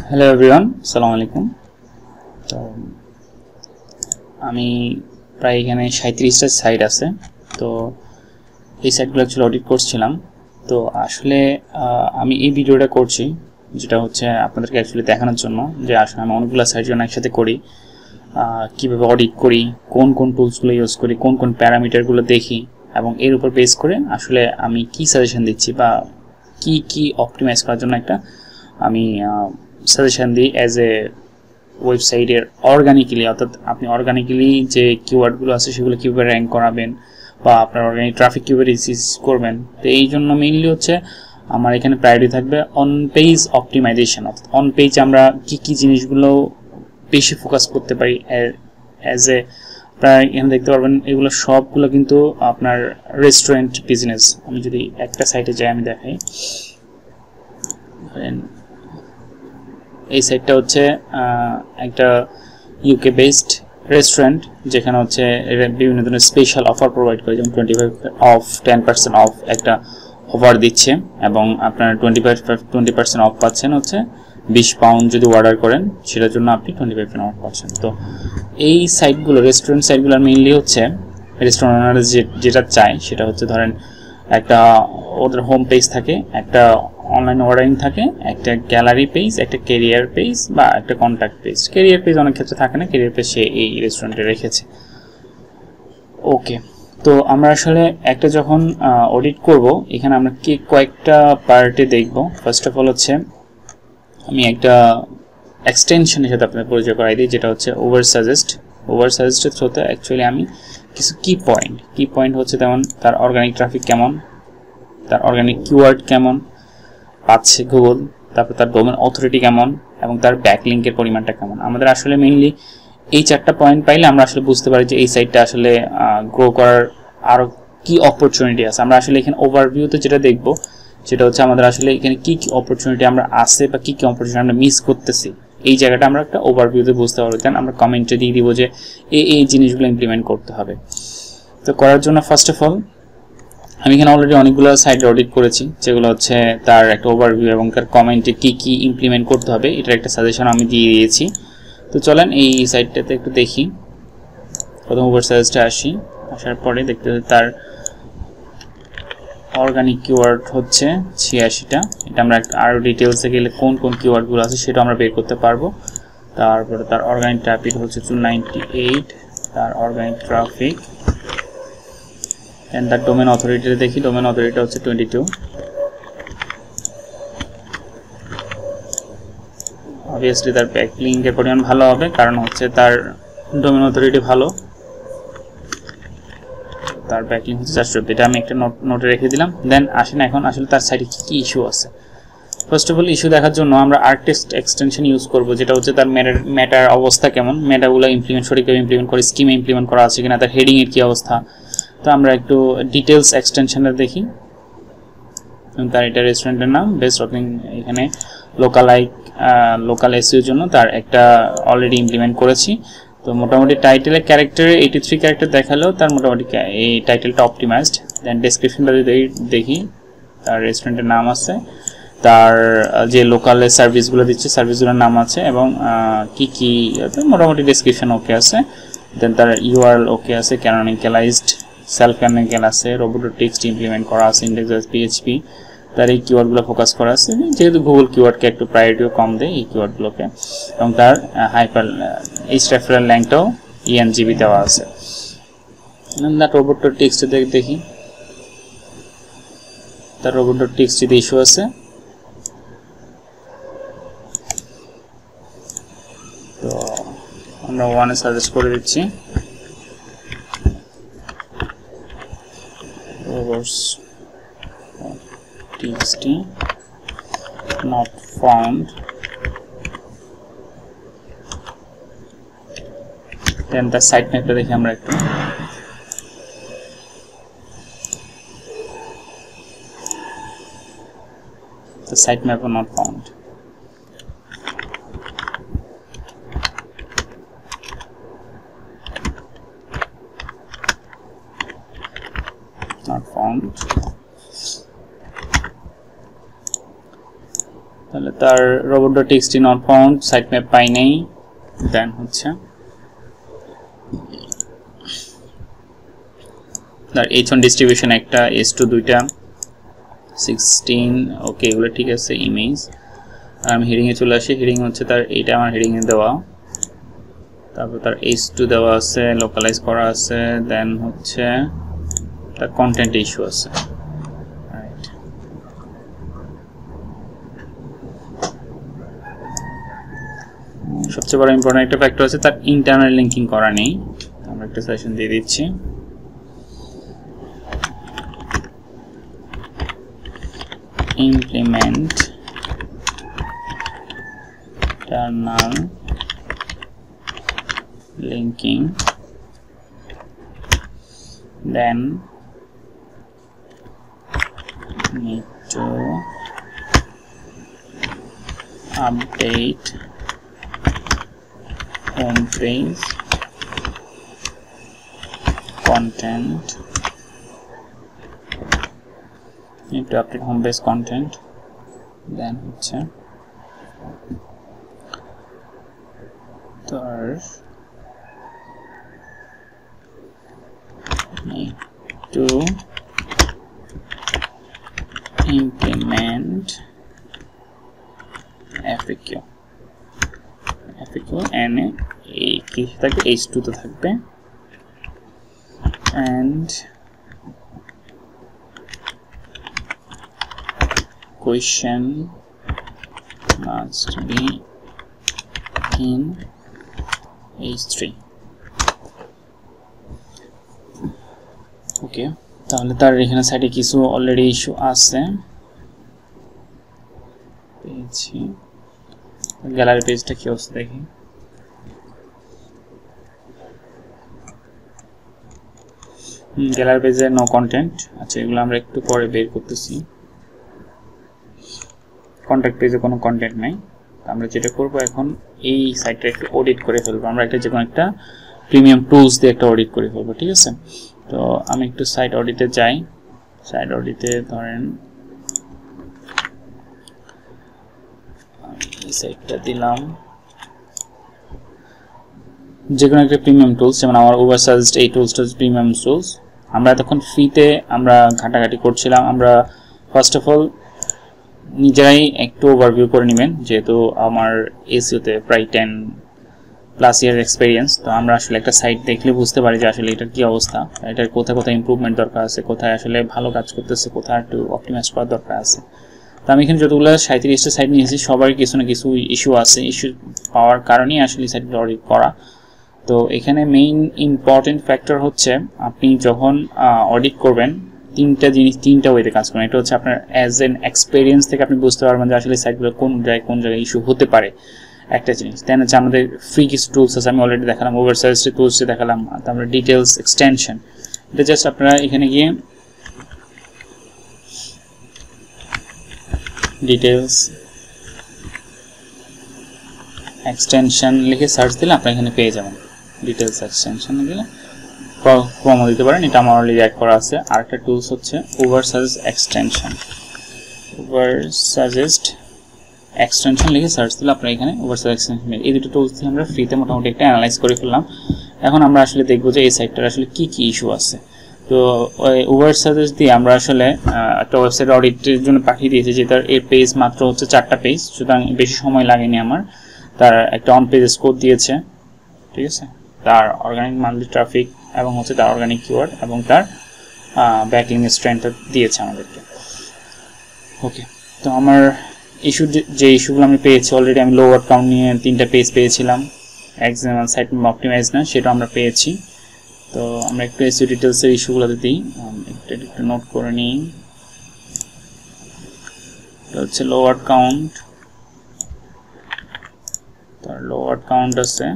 Hello everyone, আসসালামু আলাইকুম। তো আমি প্রায় এখানে 37টা সাইট আছে। তো এই সাইটগুলো অ্যাকচুয়ালি অডিট করছিলাম। তো আসলে আমি এই ভিডিওটা করছি যেটা হচ্ছে আপনাদেরকে অ্যাকচুয়ালি দেখানোর জন্য যে আসলে আমি অনেকগুলো সাইট যখন একসাথে করি, কীভাবে অডিট করি, কোন কোন টুলসগুলো ইউজ করি, কোন কোন প্যারামিটারগুলো দেখি এবং এর উপর বেস করে আসলে আমি কি সাজেশন দিচ্ছি বা কি অপটিমাইজ করার জন্য একটা আমি সাজেশন দিই অ্যাজ এ ওয়েবসাইটের অর্গানিক্যালি, অর্থাৎ আপনি অর্গানিক্যালি যে কিওয়ার্ডগুলো আছে সেগুলো কীভাবে র্যাঙ্ক করাবেন বা আপনার অর্গানিক ট্রাফিক কীভাবে রিসিভ করবেন। তো এই জন্য মেইনলি হচ্ছে আমার এখানে প্রায়োরিটি থাকবে অন পেজ অপটিমাইজেশন, অর্থাৎ অন পেজ আমরা কী জিনিসগুলো বেশি ফোকাস করতে পারি অ্যাজ এ প্রায় এখানে দেখতে পারবেন এগুলো সবগুলো কিন্তু আপনার রেস্টুরেন্ট বিজনেস। আমি যদি একটা সাইটে যাই আমি দেখাই, এই সাইটটা হচ্ছে একটা ইউকে বেসড রেস্টুরেন্ট যেখানে হচ্ছে বিভিন্ন ধরনের স্পেশাল অফার প্রোভাইড করে, যেমন 10% অফ একটা অফার দিচ্ছে এবং আপনার 20% অফ পাচ্ছেন হচ্ছে 20 পাউন্ড যদি অর্ডার করেন, সেটার জন্য আপনি 25% অফ পাচ্ছেন। তো এই সাইটগুলো রেস্টুরেন্ট সাইটগুলোর মেইনলি হচ্ছে রেস্টুরেন্ট ওনারা যেটা চায় সেটা হচ্ছে ধরেন একটা ওদের হোম পেজ থাকে, একটা অনলাইন অর্ডারিং থাকে, একটা গ্যালারি পেজ, একটা ক্যারিয়ার পেজ বা একটা কন্ট্যাক্ট পেজ। ক্যারিয়ার পেজ অনেক ক্ষেত্রে থাকে না, ক্যারিয়ার পেজ সে এই রেস্টুরেন্টে রেখেছে। ওকে, তো আমরা আসলে একটা যখন অডিট করব এখানে আমরা কয়েকটা পার্টে দেখব। ফার্স্ট অফ অল হচ্ছে আমি একটা এক্সটেনশনের সাথে আপনাদের পরিচয় করাই দিই, যেটা হচ্ছে ওভার সাজেস্টের থ্রুতে অ্যাকচুয়ালি আমি কিছু কি পয়েন্ট হচ্ছে তেমন তার অর্গানিক ট্রাফিক কেমন, তার অর্গানিক কিওয়ার্ড কেমন পাচ্ছে গুগল, তারপর তার ডোমেন অথরিটি কেমন এবং তার ব্যাকলিঙ্কের পরিমাণটা কেমন। আমাদের আসলে মেইনলি এই 4টা পয়েন্ট পাইলে আমরা আসলে বুঝতে পারি যে এই সাইটটা আসলে গ্রো করার আরও কি অপরচুনিটি আছে। আমরা আসলে এখানে ওভারভিউতে যেটা দেখব সেটা হচ্ছে আমাদের আসলে এখানে কি অপরচুনিটি আমরা আছে বা কি অপরচুনিটি আমরা মিস করতেছি, এই জায়গাটা আমরা একটা ওভারভিউতে বুঝতে পারবো। দেন আমরা কমেন্টে দিয়ে দিব যে এই জিনিসগুলো ইমপ্লিমেন্ট করতে হবে। তো করার জন্য ফার্স্ট অফ অল আমি এখানে অলরেডি অনেকগুলো সাইট অডিট করেছি, যেগুলো হচ্ছে তার একটা ওভারভিউ এবং তার কমেন্টে কি ইমপ্লিমেন্ট করতে হবে এটার একটা সাজেশন আমি দিয়ে দিয়েছি। তো চলেন এই সাইটটাতে একটু দেখি। প্রথম ওভার সাজেস্টে আসার পরে দেখতে তার অর্গানিক কিওয়ার্ড হচ্ছে 86টা। এটা আমরা আরও ডিটেলসে গেলে কোন কিওয়ার্ডগুলো আছে সেটা আমরা বের করতে পারবো। তারপরে তার অর্গানিক ট্রাফিক হচ্ছে 298, তার অর্গানিক ট্রাফিক। এন্ড তার ডোমেন অথরিটিতে দেখি, ডোমেন অথরিটি হচ্ছে 22। অবভিয়াসলি তার ব্যাকলিঙ্কের পরিমাণ ভালো হবে, কারণ হচ্ছে তার ডোমেন অথরিটি ভালো, তার ব্যাকলিঙ্ক হচ্ছে 414। এটা আমি একটা নোটে রেখে দিলাম। দেন আসেন এখন আসলে তার সাইটে কি ইস্যু আছে। ফার্স্ট অফ অল ইস্যু দেখার জন্য আমরা আর্টেক্সট এক্সটেনশন ইউজ করব, যেটা হচ্ছে তার ম্যাটার অবস্থা কেমন, ম্যাটারগুলো সঠিকভাবে ইমপ্লিমেন্ট করে স্কিমে ইমপ্লিমেন্ট করা আছে কিনা, তার হেডিংয়ের কী অবস্থা। তো আমরা একটু ডিটেলস এক্সটেনশনটা দেখি। তার এটা রেস্টুরেন্টের নাম বেস্ট অফিং, এখানে লোকাল এসইওর জন্য তার একটা অলরেডি ইমপ্লিমেন্ট করেছি। তো মোটামুটি টাইটেলের ক্যারেক্টারে 83 ক্যারেক্টার দেখালেও তার মোটামুটি এই টাইটেলটা অপটিমাইজড। দেন ডেসক্রিপশনটা যদি দেখি, তার রেস্টুরেন্টের নাম আছে, তার যে লোকালের সার্ভিসগুলো দিচ্ছে সার্ভিসগুলোর নাম আছে এবং কি মোটামুটি ডেসক্রিপশন ওকে আছে। দেন তার ইউআরএল ওকে আছে, ক্যানোনিক্যালাইজড, সেলফ ক্যানোনিক্যাল আছে, রোবোটিক্স ইমপ্লিমেন্ট করা আছে, ইন্ডেক্স পিএইচপি। তার এই কিওয়ার্ডগুলো ফোকাস করা আছে, যেহেতু গুগল কিওয়ার্ডকে একটু প্রায়োরিটিও কম দেয় এই কিওয়ার্ডগুলোকে। এবং তার রেফারেল ল্যাঙ্কটাও ENGB দেওয়া আছে। তার রোবোটিক্সটি দেখি, তার রোবোটিক্সটিতে ইস্যু আছে। তো আমরা 1-এ সাজেস্ট করে দিচ্ছি। TXT not found. Then the site mapটা দেখি আমরা একটু। The site map not found. তাহলে তার robot.txt not found sitemap পাই নাই দেন হচ্ছে তার h1 ডিস্ট্রিবিউশন একটা h2 দুইটা 16 ওকে এগুলো ঠিক আছে ইমেজ আমি হেডিং এ চলে আসি হেডিং হচ্ছে তার এটা আমার হেডিং এ দেওয়া তারপর তার h2 দেওয়া আছে লোকালাইজ করা আছে দেন হচ্ছে তার কন্টেন্ট ইস্যু আছে রাইট সবচেয়ে বড় ইম্পর্টেন্ট একটা ফ্যাক্টর আছে তার ইন্টারনাল লিংকিং করা নেই আমরা একটা সেশন দিয়ে দিচ্ছি implement internal linking then need to update home page content need to update home page content then হচ্ছে তার need to implement FAQ and এই কি থাকবে h2 তো থাকবে and question must be in h3 ওকে তাহলে তার এখানে সাইডে কিছু অলরেডি ইস্যু আছে পেয়েছি গ্যালারি পেজটা কি অবস্থা দেখি গ্যালারি পেজে নো কন্টেন্ট আচ্ছা এগুলো আমরা একটু পরে বের করতেছি কন্ট্যাক্ট পেজে কোনো কন্টেন্ট নাই আমরা যেটা করব এখন এই সাইটটা একটু অডিট করে ফেলবো আমরা একটা যে কোনো একটা প্রিমিয়াম টুলস দিয়ে একটা অডিট করে ফেলবো ঠিক আছে তো আমি একটু সাইট অডিটে যাই সাইট অডিটে ধরেন এই সাইটটা দিলাম যে কোনো একটা প্রিমিয়াম টুলস যেমন আমার ওভার সাজেস্ট এই টুলসটা প্রিমিয়াম টুলস আমরা তখন ফ্রিতে আমরা ঘাটাঘাটি করছিলাম আমরা ফার্স্ট অফ অল নিজেরাই একটু ওভারভিউ করে নেবেন যেহেতু আমার এসইওতে প্রায় 10 প্লাস ইয়ার এক্সপেরিয়েন্স তো আমরা আসলে একটা সাইট দেখলে বুঝতে পারি যে আসলে এটার কি অবস্থা এটার কোথায় কোথায় ইমপ্রুভমেন্ট দরকার আছে কোথায় আসলে ভালো কাজ করতেছে কোথায় একটু অপটিমাইজ করার দরকার আছে তো আমি এখানে যতগুলো 37টা সাইট নিয়েছি সবার কিছু না কিছু ইস্যু আছে ইস্যু পাওয়ার কারণেই আসলে সাইটগুলো অডিট করা তো এখানে মেইন ইম্পর্টেন্ট ফ্যাক্টর হচ্ছে আপনি যখন অডিট করবেন তিনটা জিনিস তিনটা ওয়েতে কাজ করেন এটা হচ্ছে আপনার অ্যাজ এন এক্সপেরিয়েন্স থেকে আপনি বুঝতে পারবেন যে আসলে সাইটগুলো কোন জায়গায় ইস্যু হতে পারে একটা জিনিস দেন হচ্ছে আমাদের ফ্রি কিছু টুলস আছে আমি অলরেডি দেখালাম ওভার সাজেস্টেড টুলস দেখালাম তারপরে ডিটেলস এক্সটেনশন এটা জাস্ট আপনারা এখানে গিয়ে ডিটেলস এক্সটেনশন লিখে সার্চ দিলে আপনারা এখানে পেয়ে যাবেন ডিটেলস এক্সটেনশন দিলে ফর্ম দিতে পারেন এটা আমার অলরেডি অ্যাড করা আছে আরেকটা টুলস হচ্ছে over suggest extension over suggest extension লিখে সার্চ দিলে আপনারা এখানে ওভার সাজেস্ট এক্সটেনশন এই দুটো টুলস দিয়ে আমরা ফ্রিতে মোটামুটি একটা অ্যানালাইজ করে ফেললাম এখন আমরা আসলে দেখব যে এই সাইটটার আসলে কি কি ইস্যু আছে তো ওই ওভার সাজেস্ট দিয়ে আমরা আসলে একটা ওয়েবসাইট অডিটের জন্য পাঠিয়ে দিয়েছি যে তার এর পেজ মাত্র হচ্ছে 4টা পেজ সুতরাং বেশি সময় লাগেনি আমার তার একটা অন পেজ স্কোর দিয়েছে ঠিক আছে তার অর্গানিক মান্থলি ট্রাফিক এবং হচ্ছে তার অর্গানিক কিওয়ার্ড এবং তার ব্যাকলিং স্ট্রেংথটা দিয়েছে আমাদেরকে ওকে তো আমার ইস্যু যে ইস্যুগুলো আমি পেয়েছি অলরেডি আমি লো ওয়ার্ড কাউন্ট নিয়ে 3টা পেজ পেয়েছিলাম এক্সাম্পল সাইট অপটিমাইজ না সেটা আমরা পেয়েছি তো আমরা একটু এসইও ডিটেলসের ইস্যুগুলোতে দিই একটু নোট করে নিই এটা হচ্ছে লো ওয়ার্ড কাউন্ট তার লো ওয়ার্ড কাউন্ট আছে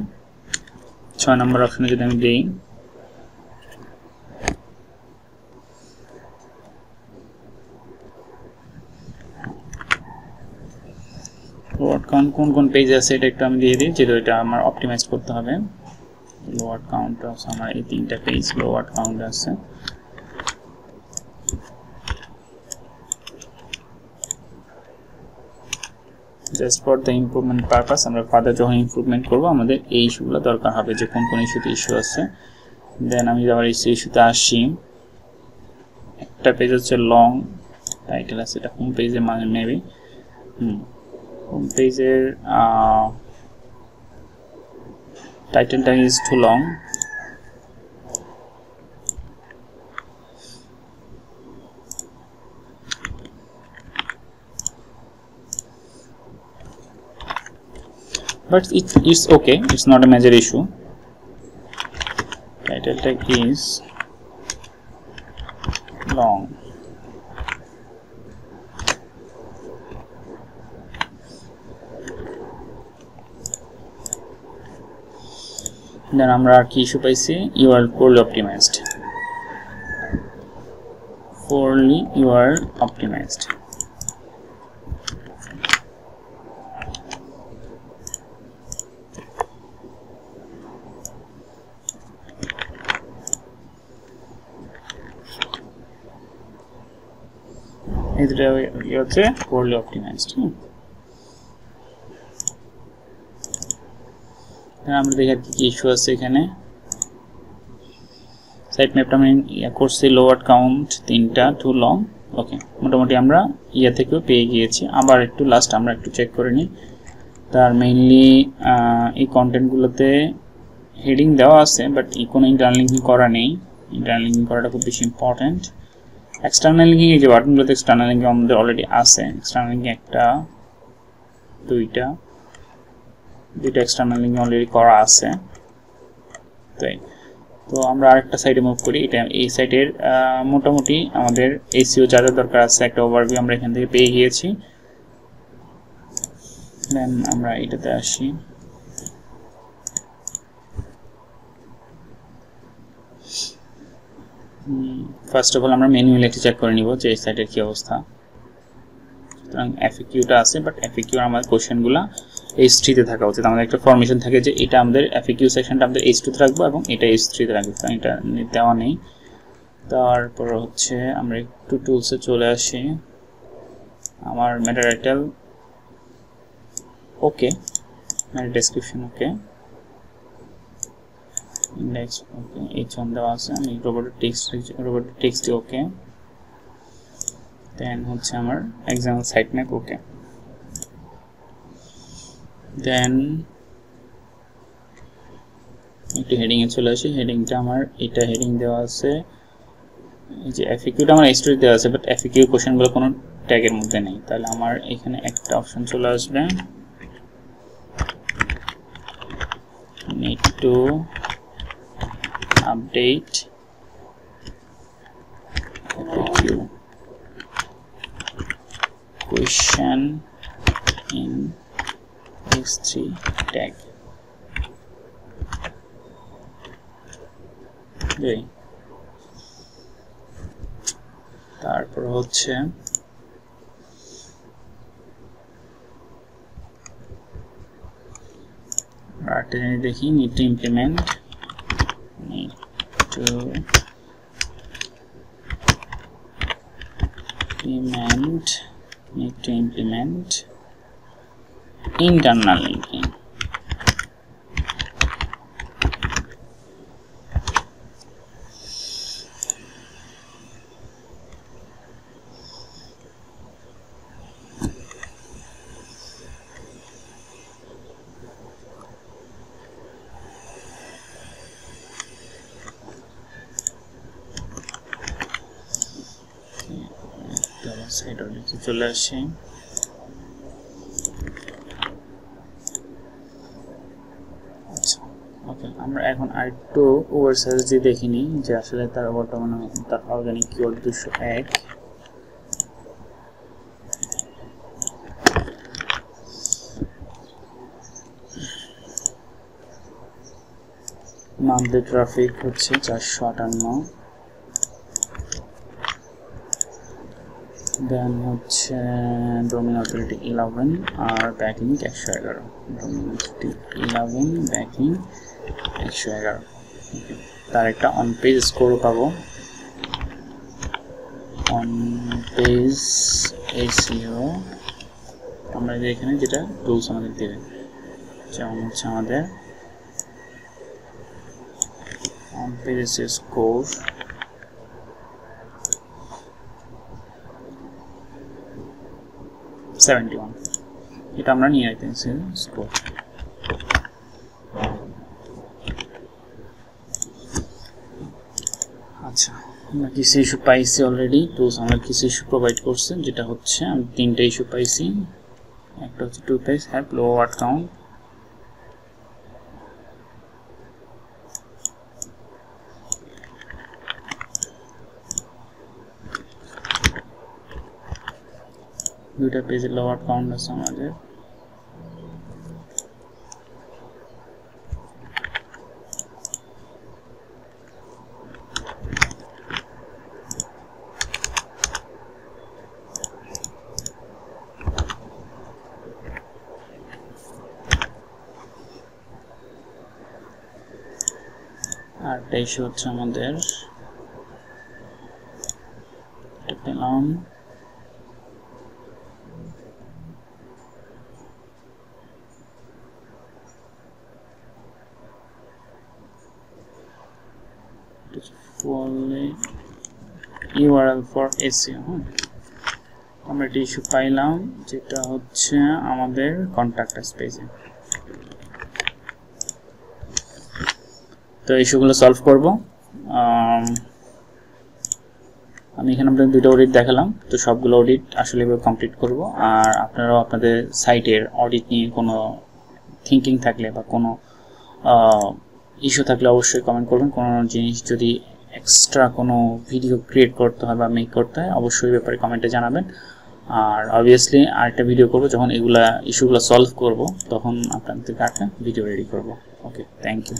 6 নম্বর অপশনে যদি আমি দিই লোয়ার কাউন্ট কোন কোন পেজে আছে এটা একটু আমি দিয়ে দিই যেহেতু এটা আমার অপটিমাইজ করতে হবে লোয়ার কাউন্ট আছে আমার এই 3টা পেজ লোয়ার কাউন্ট আছে just for the improvement purpose আমরা ফার্দার যখন ইমপ্রুভমেন্ট করব আমাদের এই ইস্যুগুলো দরকার হবে যে কোন কোন ইস্যুতে ইস্যু আছে। দেন আমি আবার এই ইস্যুতে আসি। একটা পেজ হচ্ছে লং টাইটেল আছে, এটা হোম পেজে মানে মেবি হোম পেজের টাইটেলটা is too long. But it's okay, it's not a major issue. Title tag is long. Then আমরা আর কি ইস্যু পাইছি, you are poorly optimized. Poorly you are optimized. এটা হচ্ছে poorly optimized। আমরা দেখি আর কি ইস্যু আছে এখানে। সাইট ম্যাপটা আমি করছি লোয়ার কাউন্ট 3টা টু লং। ওকে, মোটামুটি আমরা থেকেও পেয়ে গিয়েছি। আবার একটু লাস্ট আমরা একটু চেক করে নিই। তার মেইনলি এই কন্টেন্টগুলোতে হেডিং দেওয়া আছে, বাট কোনো ইন্টারনাল লিঙ্কিং করা নেই। ইন্টারনাল লিঙ্কিং করাটা খুব বেশি ইম্পর্টেন্ট। এক্সটার্নাল লিঙ্কিং এই যে বাটনগুলোতে এক্সটার্নাল লিঙ্কিং আমাদের অলরেডি আছে। এক্সটার্নাল লিঙ্কিং একটা দুইটা এক্সটার্নাল লিঙ্কিং অলরেডি করা আছে। তাই তো আমরা আরেকটা সাইডে মুভ করি। এটা এই সাইটের মোটামুটি আমাদের এসইও যা যা দরকার আছে একটা ওভারভিউ আমরা এখান থেকে পেয়ে গিয়েছি। দেন আমরা এটাতে আসি। ফার্স্ট অফ অল আমরা ম্যানুয়ালি একটু চেক করে নিব যে এই সাইটের কি অবস্থা। সুতরাং এফএকিউটা আছে, বাট এফএকিউ আমাদের কোশ্চেনগুলো H3 তে থাকা উচিত। আমাদের একটা ফরমেশন থাকে যে এটা আমাদের এফএকিউ সেকশনটা আমাদের H2 তে রাখবো এবং এটা H3 তে রাখবো, এটা দেওয়া নেই। তারপর হচ্ছে আমরা একটু টুলসে চলে আসি। আমার মেটা টাইটেল ওকে, মেটা ডেসক্রিপশন ওকে, ইন্ডেক্স ওকে, H1 দেওয়া আছে। আমি রোবট টেক্সট ওকে। দেন হচ্ছে আমার এক্সাম্পল সাইট ম্যাপ ওকে। দেন একটু হেডিং এ চলে আসি। হেডিংটা আমার এটা হেডিং দেওয়া আছে। এই যে এফএকিউটা আমার H2 দেওয়া আছে, বাট এফএকিউ কোশ্চেনগুলো কোনো ট্যাগের মধ্যে নেই। তাহলে আমার এখানে একটা অপশন চলে আসবে, need to update FAQ question in H3 tag। তারপর হচ্ছে দেখি need to implement internal linking। চলে আসি। ওকে, আমরা এখন আরেকটু ওভার সার্চ দিয়ে দেখিনি যে আসলে তার বর্তমানে তার অর্গানিক কিওয়ার্ড 201। মান্থলি ট্রাফিক হচ্ছে 458। দেন হচ্ছে ডোমেইন অথরিটি 11 আর ব্যাকলিংক 111। Domain authority 11 backlink 111। তার একটা অন পেজ স্কোর পাবো। অন পেজ এসইও আমরা এখানে যেটা টুলস আমাদের দেবে, যেমন হচ্ছে আমাদের অন পেজ স্কোর এটা আমরা নিয়ে আইতেছি স্কোর। আচ্ছা, আমরা কিছু ইস্যু পাইছি অলরেডি, টুলস আমরা কিছু ইস্যু প্রোভাইড করছে, যেটা হচ্ছে আমি 3টা ইস্যু পাইছি। একটা হচ্ছে toothpaste have low word count, দুইটা পেজে লো ওয়ার্ড কাউন্ট আছে আমাদের। আরেকটা ইস্যু হচ্ছে আমাদের পেলাম URL for SEO। আমরা একটা ইস্যু পাইলাম যেটা হচ্ছে আমাদের কন্ট্যাক্ট আস পেজে। তো ইস্যুগুলো সলভ করব। আমি এখানে আপনাদের দুটো অডিট দেখালাম, তো সবগুলো অডিট আসলে কমপ্লিট করব। আর আপনারাও আপনাদের সাইটের অডিট নিয়ে কোনো থিঙ্কিং থাকলে বা কোনো ইস্যু থাকলে অবশ্যই কমেন্ট করবেন। কোনো জিনিস যদি এক্সট্রা কোনো ভিডিও ক্রিয়েট করতে হয় বা মেক করতে হয় অবশ্যই ব্যাপারে কমেন্টে জানাবেন। আর অবভিয়াসলি আরেকটা ভিডিও করব যখন এগুলা ইস্যুগুলো সলভ করব, তখন আপনাদের একটা ভিডিও রেডি করব। ওকে, থ্যাংক ইউ।